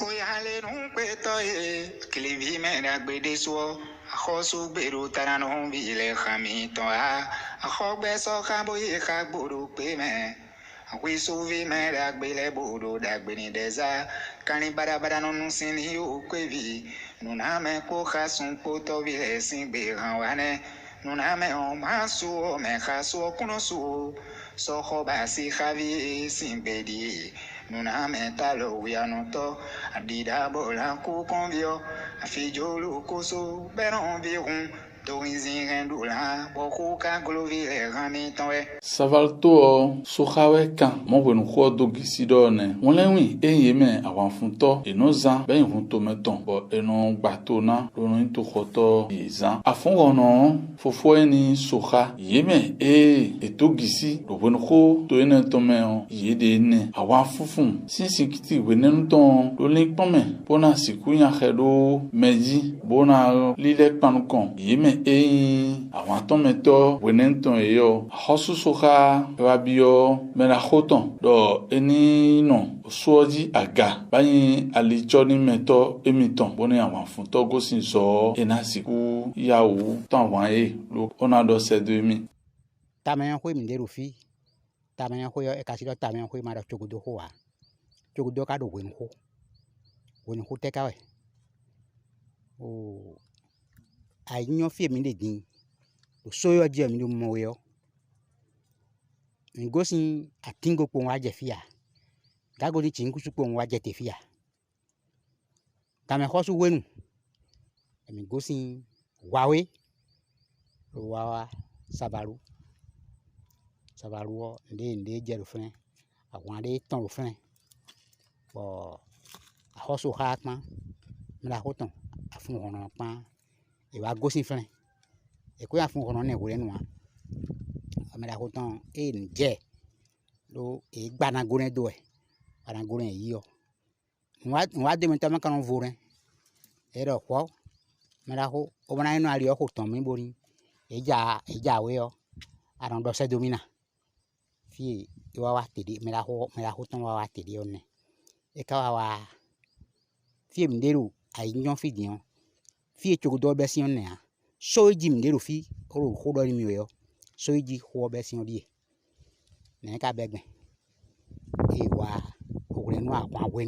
Koyale non petoye, klivi mena gbedeswo, ahosu beru taranon bile hamitoa, ahogbe so kaboye kagburu peme. We suvi mera gbele bodo dagbeni deza, kani bada no nusini ukwevi, nuname koka sun poto vile singbe hanwane, nuname on masu o mekasu o kunosu, so hobasi havi simbedi. Nuname talo wianoto, adida bola ku convio, afijolu koso, beron virun, doizin rendula, boku ka glovile ramitonwe. Savalto sohawe kan mo wenu kho dogisi do ne won lewin eye me awan funto enoza ben hunto meton bo eno gbato na lorun to khoto izan afungono fofo eni soha yeme etogisi do wenu kho to ene to me on yede ne awan funfun sinsin kiti wenen ton lo lin pome bona sikunya khedo meji bona lile panukon yeme awan to meto wenen ton eyo hosu ka wabio mena khoton do eni no soji aga bayin alichoni meto emiton boni àwọn fun to gosin so enasiku yawo ton àwọn lo ona do sedemi tamayan ko mi deru fi tamayan ko yo e kasiro tamayan ko ma do chogudo ko wa chogudo ka do wen ko te ka we o ayin fi mi le din so yo je mi do mo yo ngosin atingo ko waje fia gago ni chingu su ko waje te fia kame khosu wenu emi gosin wawe wawa sabaru nde jero fren àwọn de ton ro fren bo khosu khatma mira khoton afun hono pa e wa gosin fren e ko afun hono ne wore nuwa amera khoton nje lo e gbana gone do e ana gone yi o nwa de menta kan vore e ro kwo mera ho o bana ino ari o khoton mi bori eja we o aran do se domina fi wa tedi mera ho ton wa tedi one e ka wa fi mderu ai nyon fi dion fi chogodo be si on ne a so ji mderu fi o khodo ni mi yo so iji ho be si odie ne ka begbe e wa ogre nu àwọn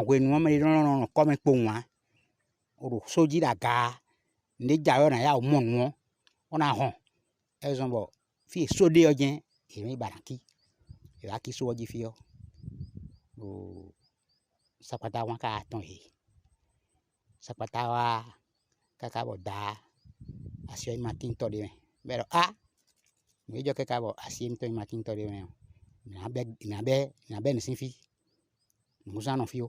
wenu me ron ko me po wa o so ji daga ne ja yo na ya o mo nu ona hon e zon bo fi so de ojen e mi baraki e wa ki so oji fi o sapata wa ka ton e sapata wa ka bo da asio ma tin to de pero mi jo ke kabo asim to matin to de na be ni sinfi musa no fio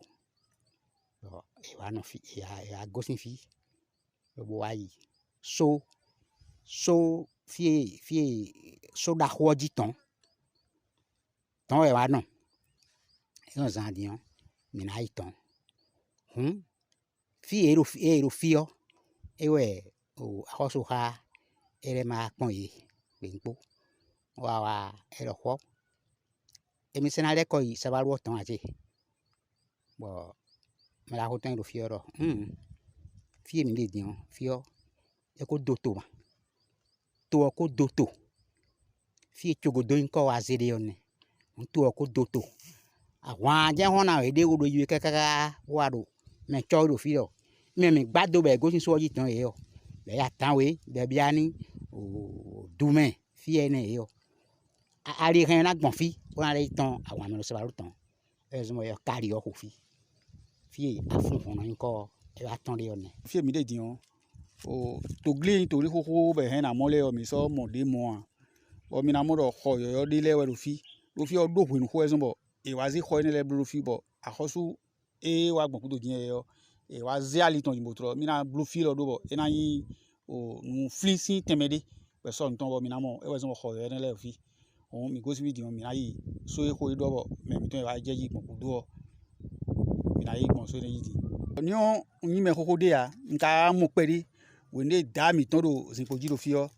e wa no fi ya gosin fi bo ai so fi so da hoji ton e wa no e on zan dion mi na iton fi ero fio e we o ahoso ha ere ma pon yi gbo wa ero kwo emi senale ko yi sabaru ton ati bo me la hoten ro fioro fi emi le dion fio e ko doto ma to ko doto fi chogodo nko wa zede one to ko doto àwọn je hona we de wo do yi kaka wa do me cho ro fio me gbado be go sin so ji ton e yo be ya tan we be biani o dume fi ene yo ari ren na gbon fi o na le ton àwọn amelo sabaru ton e zo mo yo kari o ko fi afun hono nko e wa ton le one fi mi de dion o to gli nítorí koko be hen na mole o mi so mo de mo o mi na mo do kho yo de le we ro fi o do wenu ko e zo bo e wa zi kho ni le blu fi bo akhosu e wa gbon ku do jin yo e wa zi ali ton jimbo tro mi na blue fi lo do bo e na yin o nu flinsin temede pe so nton bo mi na mo e we zo mo kho yo ni le fi o mi go si video mi na yi so e ko do bo me mi ton wa je yi gbon ku do mi na yi gbon so ni yi di ni o yin me koko de ya nka mo peri we ne da mi ton do zin poji do fi o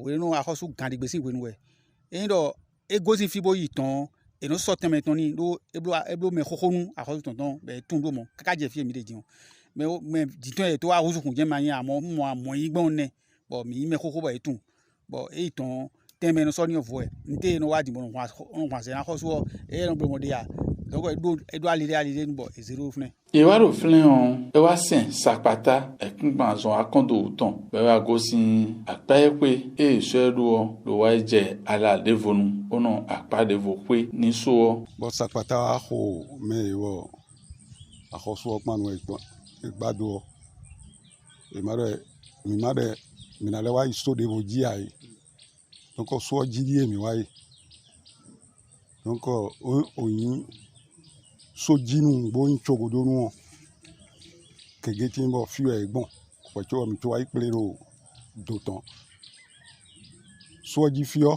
we nu akhosu gan de gbe si we nu we e do e go si fi bo yi ton et nous sortons maintenant ni do eblo me khokonu a ko tonton be tun do mo kaka je fi mi de dion mais diton e to a ruzu kun je mani amo mo yigbon ne bo mi me khoko ba etun bo e ton teme no so ni ovo e nte no wa di mo no se na ko so e no blo mo de ya donc edo alide bo e zero fne e wa ro flen on e wa sen sapata e kunpa zo akondo ton be wa go sin apaye pe e so do wa je ala devonu ono apa de vo pe ni so bo sapata ho me wo a ho so man we gbado e mare mi na le wa iso de vo ji ai donc so ji die mi wa donc oyin so jinu bo nchogodo nu kege tin bo fi egbon ko cho mi to ai plero doton so ji fio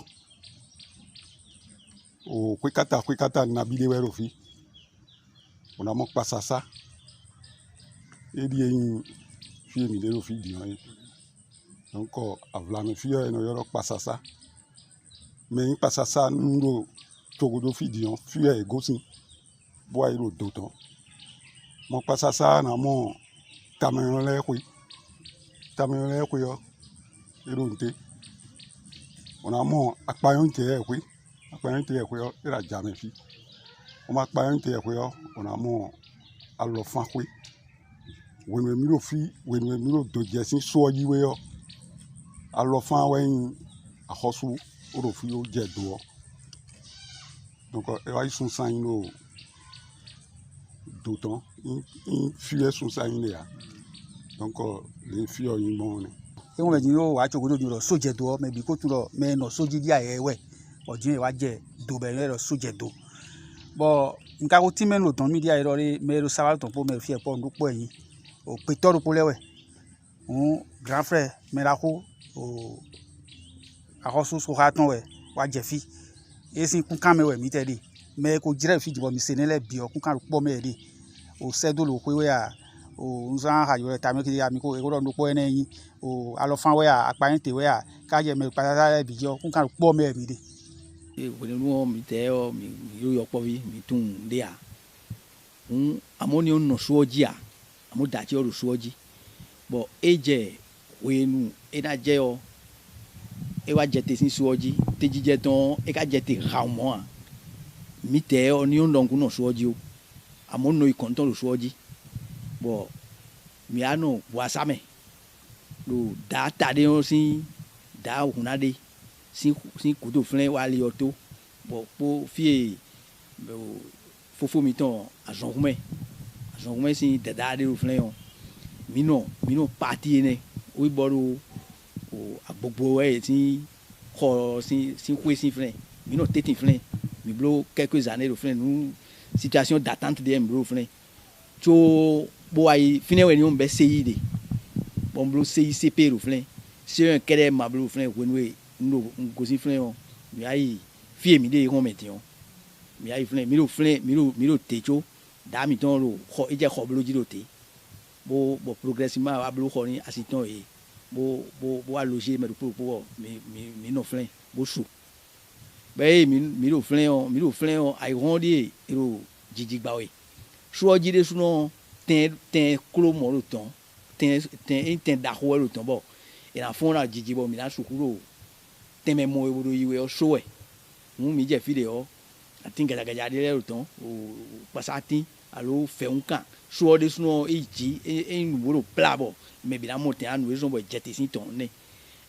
o kwekata na bile wero fi ona mo pasasa edi yin fi mi le ro fi di han donc avla mi fio eno yoro pasasa me yin pasasa nro chogodo fi di han fi e gosin boa iro doton mo pasasa na mo tamen le ko yo iro nte ona mo apayon te e ko yo ira jame fi o ma apayon te e ko yo ona mo alo fan ko wenwe mi ro do jesin so yi we yo alo fan we yin ahosu oro fi o je do donc e wa isun san no d'autant in fuye sun sa yin ya donc les filles yin bon e won be jin yo wa chogodo ni ro soje do me bi ko tun ro me no soji dia ye we ojin wa je do be ro soje do bo nka ko ti me lo ton mi dia ro re me ro sawa ton po me fi e po ndu po yin o pe toro po lewe grand frère me la ko o akoso so ha ton we wa je fi e sin kun kan me we mi te di me ko jire fi jibo mi se ne le bi o kun kan po me di o sedo lo pe we a o nsan ha yo ta me ki ya mi ko e ko ndo po ene yin o alo fan we a apa yin te we a ka je me patata le bi jo kun kan po me mi di e wo ni wo mi te o mi yo po vi mi tun de a amoni on no soji a amo da ti o ro soji bo eje we nu e na je o e wa je te sin soji te jije ton e ka je te ra mo a mi te o ni on don ku no soji o amo no i konton lo soji bo mi ano wasame lo da ta de o sin da ohuna de sin kudo flen wa li oto bo po fie fofo mi ton azongume sin da de o flen o mi no parti ne o iboro o agbogbo e sin ko sin kwe sin flen mi no tetin flen mi blo quelques années le flen nous situation d'attente de mbro flen cho bo ai fine we ni on be seyi de bon blo seyi cp le flen c'est un kere ma blo flen wenwe no ngosi flen on mi ai fie mi de on metion mi ai flen mi lo techo da mi ton lo ko e je ko blo ji lo te bo progressivement wa blo ko ni asiton e bo a loger me pour mi no flen bo sou be mi lo flen on ai rondi ero jijigba we so ji de suno ten klo mo lo ton ten da ho lo ton bo e na fon na jijigbo mi na sukuro ten me mo e wo yiwe o so e mi je fi de o atin gaja de lo ton o pasati alo fe un kan so de suno e ji e wo lo pla bo me bi na mo ten anu e so bo jete sin ton ne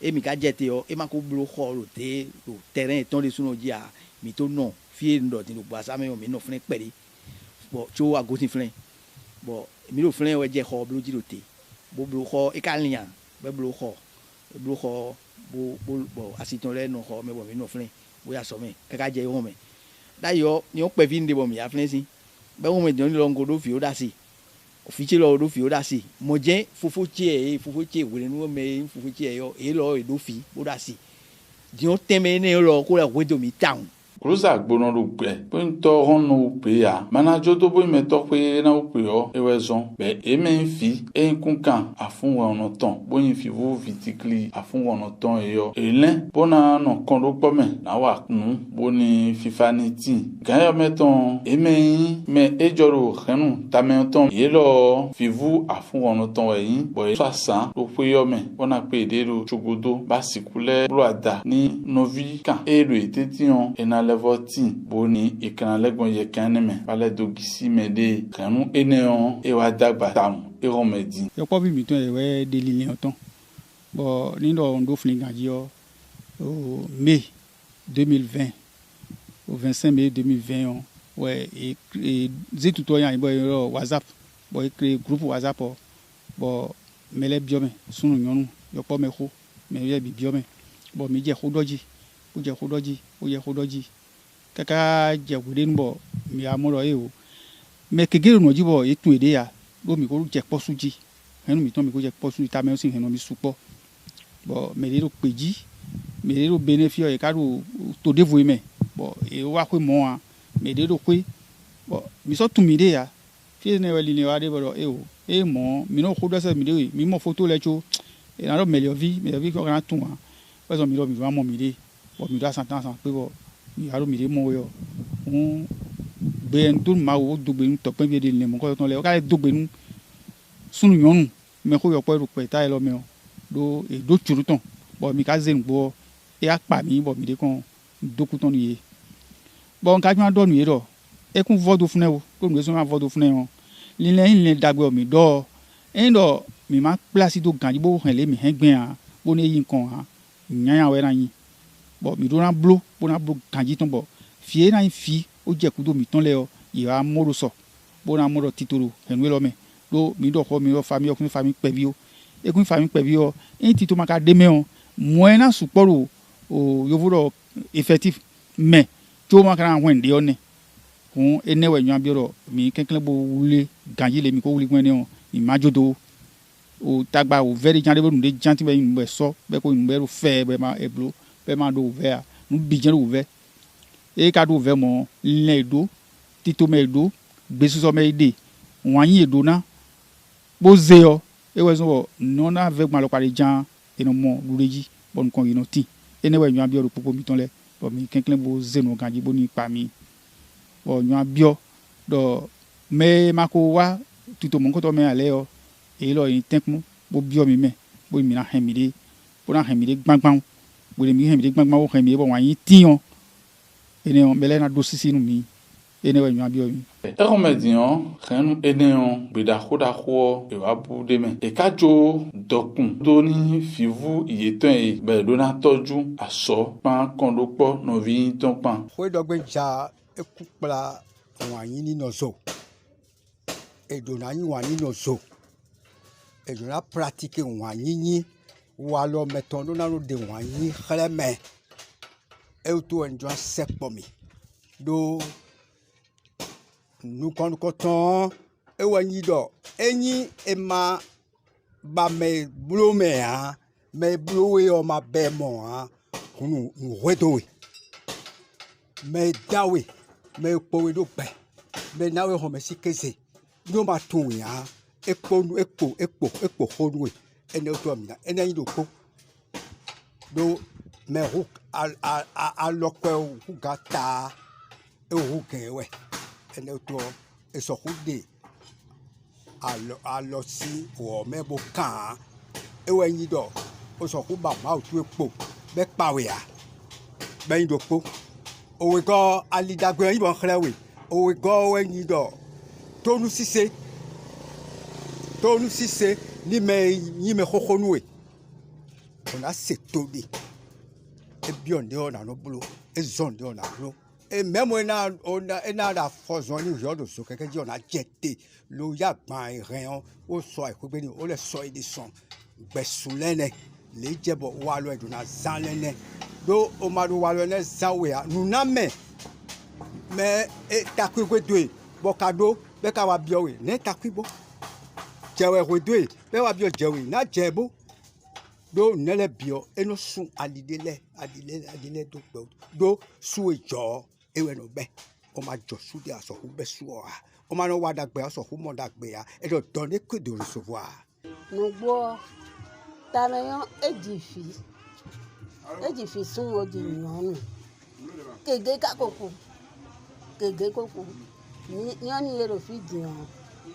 e mi ka jete o e ma ko blo ho lo te lo terrain ton de suno ji a mi to non fie ndo tin lo pasa me o mi no flen pere bo cho a gotin flen bo mi lo flen we je ho blo ji lo te bo blo ho e ka lian be blo ho bo asiton le no ho me bo mi no flen bo ya so me kaka je ho me da yo ni o pe vi nde bo mi ya flen si be ho me don lo ngodo fi o da si ofiche lo do fi o da si mo je fofo che we nu me fofo che yo e lo e do fi o da si di o teme ne lo ko la we do mi town Kruza gbono do gbe pon to hono pe ya mana jodo bo meto pe na o pe o ewezon be eme fi kunkan afun wono ton bo yin fi wo vitikli afun wono ton eyo elen bona no kondo pome na wa nu boni fifaniti gayo meton eme me ejoro khenu tameton yelo fivu afun wono ton eyin bo 60 lo pe yo me bona pe de ro chugodo basikule bloada ni novi kan e lo etetion ena levoti boni ekran legbon ye kaneme bale dogisi mede khenu eneon e wa dagba tam e romedi yo po bi mi ton e we delili oton bo ni do ndo flingaji yo au mai 2020 au 25 mai 2020 ouais et j'ai tout yan bo WhatsApp bo créer groupe WhatsApp bo mele biome sunu nyonu yo po me ko me ye bi biome bo mi je khodoji o je khodoji kaka je gudin bo mi amoro e o me kegero no ji bo etun ede ya bo mi ko je posuji henu mi ton mi ko je posuji ta me sin henu mi supo bo me le peji me le bénéfice e ka do to devoyer me bo e wa ko mo a me le ko bo mi so tun mi de ya fi ne wali ne wa de bo e o e mo mi no khodo se mi de mi mo photo le cho e na do me vi ko kan tun wa pe so mi do mi wa mo mi de bo mi do sentence pe bo mi aro mi de mo yo un ben tun ma wo dogbe nu to pe bi de le mo ko ton le o ka dogbe nu sunu yonu me ko yo pe ta e lo me o do e do churuton bo mi ka zen gbo e apa mi bo mi de kon dokuton ni bo nka mi do nu do e kun vodo fune o ko mi so ma vodo fune o lile dagbe mi do en do mi ma place do ganji bo hen le mi hen gbin a bo ni yin kon ha nyan we ran yin bo mi do na blo ganji ton bo fie na fi o je ku do mi ton le o yi wa moro so bo na moro titoro hen we lo me do mi do ko mi o family okun family pe bi o ekun family pe bi o en ti to ma ka de me o moena suporo o yovoro effectif mais to ma kan wen de one kun enewe nyan bioro mi kenkle bo wule ganji le mi ko wule gwen ne o mi majodo o tagba o very jande bo nde janti be mi so be ko mi be fe be ma eblo be ma do ve a nu bijan do ve e ka do ve mo le do tito me do besu so me de wan yin do na bo ze o e we so no na ve gba lo pare jan eno mo lureji bon kon ino ti enewe nyan bioro popo mi ton le bo mi kenkle bo ze no ganji bo ni pa mi bo nyan bio do me mako wa tito mon ko to me ale o e lo yin tenku bo bio mi me bo mi na hemide bo na hemide gbangban bo le mi hemide gbangban wo hemide bo wan yin ti on ene on bele na do sisi nu mi enewe nyan bio mi e romedion khenu eneon bida khoda kho e wa bu de me e ka jo dokun do ni fivu iyeton e be do na toju aso pan kondo po no vi ton pan we dogbe ja ekupla won yin ni no so e do na yin wa ni no so e do na pratique won yin wa lo meton do na ro de won yin khleme e to enjo sepo mi do nu kon ko ton e wa yin do eyin e ma ba me blo me ha me blo we o ma be mo ha kunu wedo we me dawe me powe do pe me nawe ho me sikeze no ma tun ya epo honu ene to mi na ene yin do po do me hu a lokwe hu gata e hu genwe ene to e so hu de a lo si o me bo kan e we yin do o so hu ba ma o tu epo be pawe ya be yin do po owe go alidagbe yin bon khlewe owe go we yin do tonu sise ni me yin me khokhonu we on a setodi e bionde ona no blo e zonde ona blo e memo na da fozon ni yodo so keke ji ona jete lo ya gban iren o so ikogbe ni o le so idi son gbesulene le jebo wa lo eduna zanlene do o ma do wa lo ne zanwe a nuna me e takwigwe do bokado be ka wa biowe ne takwibo jewe rodwe be wa bio jewe na jebo do nele bio eno su adile do pe do su ejo ewe no be o ma jo su de aso hu be su o o ma no wa dagbe aso hu mo dagbe ya e do don ne ke do recevoir no gbo ta me yon ejifi sun o di nyonu kege koko ni ni ero fi dian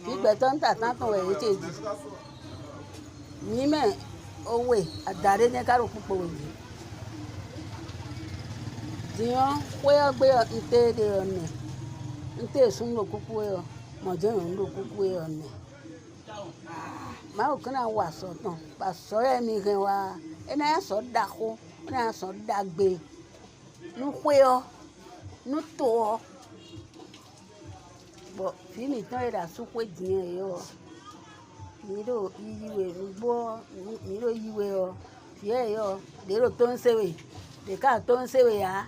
fi gbe ton ta tan ton we teji ni me owe adare ne karo pupo we dian we ogbe nte de one nte sun lo kuku e o mo je yon lo kuku e one ma o kana wa so tan pa so e mi gan wa ena so dako ena so dagbe nu kwe o nu to o bo fi mi tan era su kwe dian yo mi ro yiwe gbo mi ro yiwe o fi e yo de ro to nsewe de ka to nsewe ya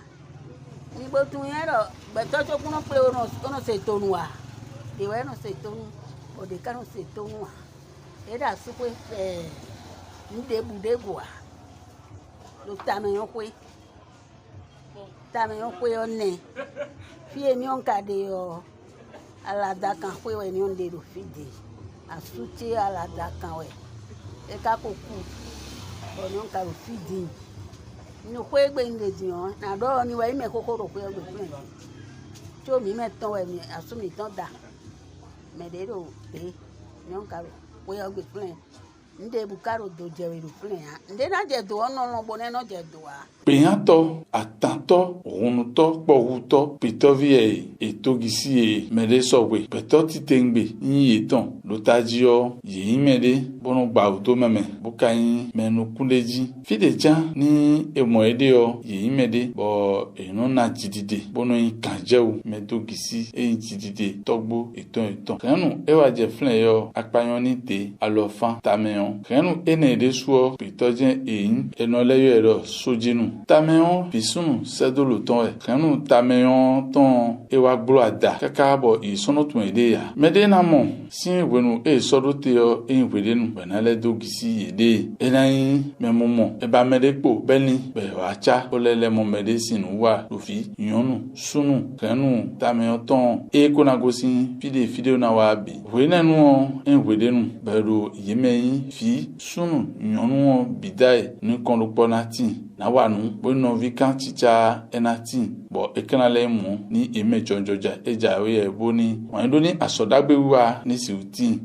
ni bo tun yen ro be to to kun pe ono se tonu wa de we no se tonu o de ka no se tonu wa era su kwe ni de bu de gwa lo ta me yo kwe one fi emi on ka de yo alada kan kwe we ni on de ro fi de asuti alada kan we e ka ko ku o ni on ka ro fi de ni kwe gbe nde di on na do ni we me kokoro kwe gbe fun ti o mi me tan we mi asumi tan da me de ro de ni on ka ro kwe gbe fun nde bukaro do jewe ro fun ya nde na je do ono lo bo ne no je do wa Peyanto, atanto, runuto, poruto, pitovie, etogisi, mede sowe, petoti tengbe, yi eton, lotajio, yi mede, bono bauto meme, bukayin, menu kundeji, fidejan, ni emoedeo, yi mede, bo enona jidide, bono yi kanjeu, medogisi, jidide, togbo, eton. Kenu, ewa je flen yo, akpayonite, alofan, tameyon, kenu, enede suo, pitojen enoleyo ero, sojinu, tameyon pisunu sedolo ton e kanu tameyon ton ewa glo ada kaka bo isono tun ede ya mede na mo sin wenu sodo te o wede nu benale dogisi ede enayin memomo e ba mede po beni be wacha olele mo mede sinu wa lofi yonu sunu kanu tameyon ton konagosin fide na wa bi wena nu wede nu bero yemeyin fi sunu yonu bidai ni konlopo natin na wanu bono vika chicha enati bo ekanale mu ni eme jonjoja eja we boni wan do ni asodagbe wa ni siuti